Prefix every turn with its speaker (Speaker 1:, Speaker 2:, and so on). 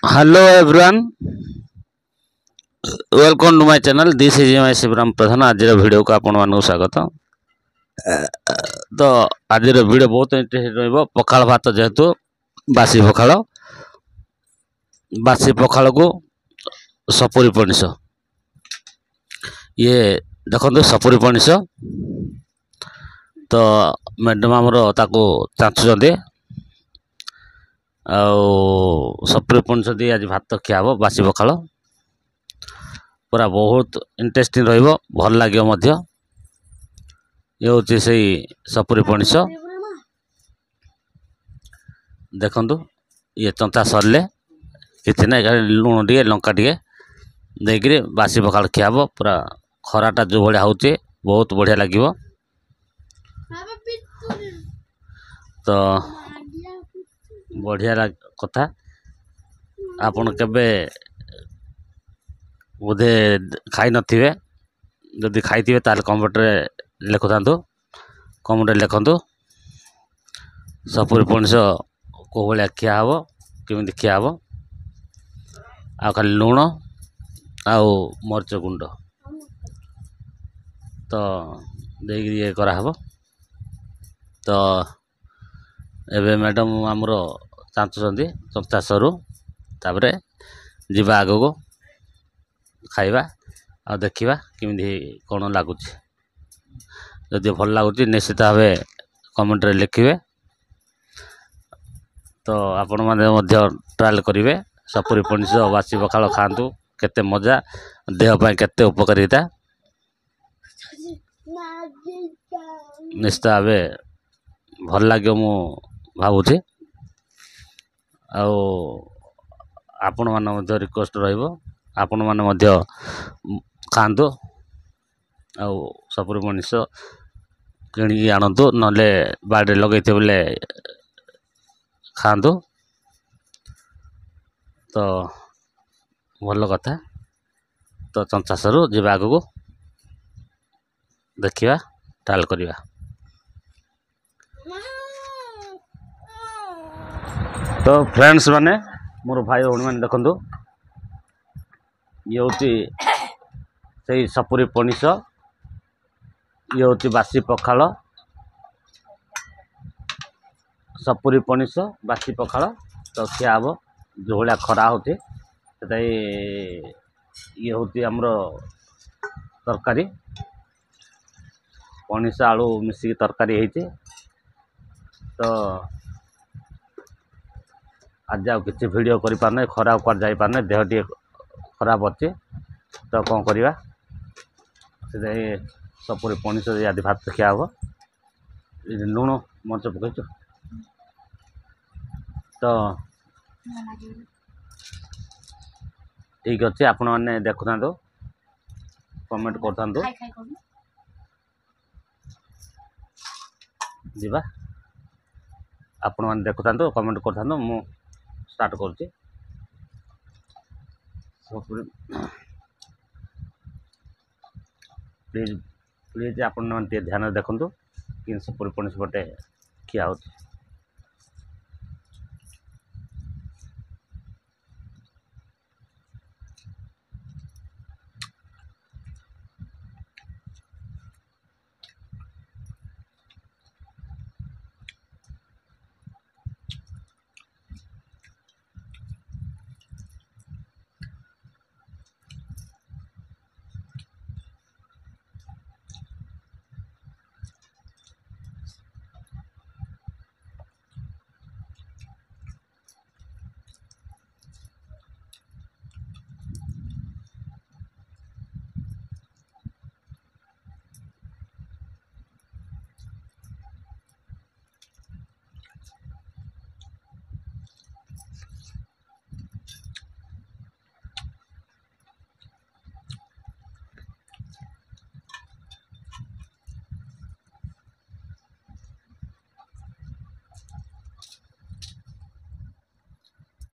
Speaker 1: Hello everyone, welcome to my channel. This is my Shivram प्रधान. आज video को आपण मानक स्वागत. तो आज वीडियो बहुत इंटरेस्टिंग रहिबो. पखाल भात जेहेतु बासी पखाल को सपुरी पणिस ये देखो सपुरी पणिस तो मैडम आमर ताको चाचुचंदे सपुरी पणिस दी आज भात खिया हम बासी पखाल पूरा बहुत इंटरेस्टिंग रहिबो भल लागियो मध्य ये होची से सपुरी पणिस देखंतु ये चंता सरले किसी ना लुण टे लंका टे देकरी बासी पखाल खिया हम पूरा खराटा जो भाया हो बहुत बढ़िया लगे तो बढ़िया कथा आपन केबे बोधे खाई नथिबे जदि खाइथिबे ताले कमेंट रे लिखुथांतु कमेंट रे लिखंतु सपुरी पणिस को भाया खिया हम केमिति खिया हम आ खाली लुण आउ मरच गुंड तो देकरी ये करा हबो तो एबे मैडम आमर चाचुचंदी चंचा सरू तापरे जीवा आगो को खाइबा आ देखिबा केमिति कोन लागुची जदि भल लागुची निश्चित भावे कमेंट रे लिखिबे तो आपण माने मध्य ट्रायल करिवे सपुरी पणिस बासी पखाल खातु केते मजा देह पाई केते उपकारिता निश्चित भावे भल लगे मु भावुची आपण मान मध्य रिक्वेस्ट रहिबो आपण मान मध्य खातु आ सपुरी पणिस किणी आणतु नले बाड़े लगेइथे बोले खातु तो भल कथा तो चंचा सरू जीवा आग को देखिबा ट्रायल करिबा तो फ्रेंड्स माने मोर भाई भौणी माने देखंतु ये होची सही सपुरी पणिस ये होची बासी पखाल सपुरी पणिस बासी पखाल तो खिया हम जो भाया खरा होती ये होती आमर तरकारी पणिस आलू मिसिकी तरकारी होती तो आज आ किसी वीडियो कर पारने खरा कुआर जाई पारने देह टी खराब अच्छे तो कौन करवा से सपुरी पणिस आदि भात खिया हम लुण मरच पकईच तो ठीक अच्छे आपण मैंने देखुता कमेंट करता जीवा आपण मैंने देखुता कमेंट करता मु स्टार्ट कर प्लीज प्लीज आपण मैंने ध्यान देखु कि सपुरी पणिस बटे खिया होती।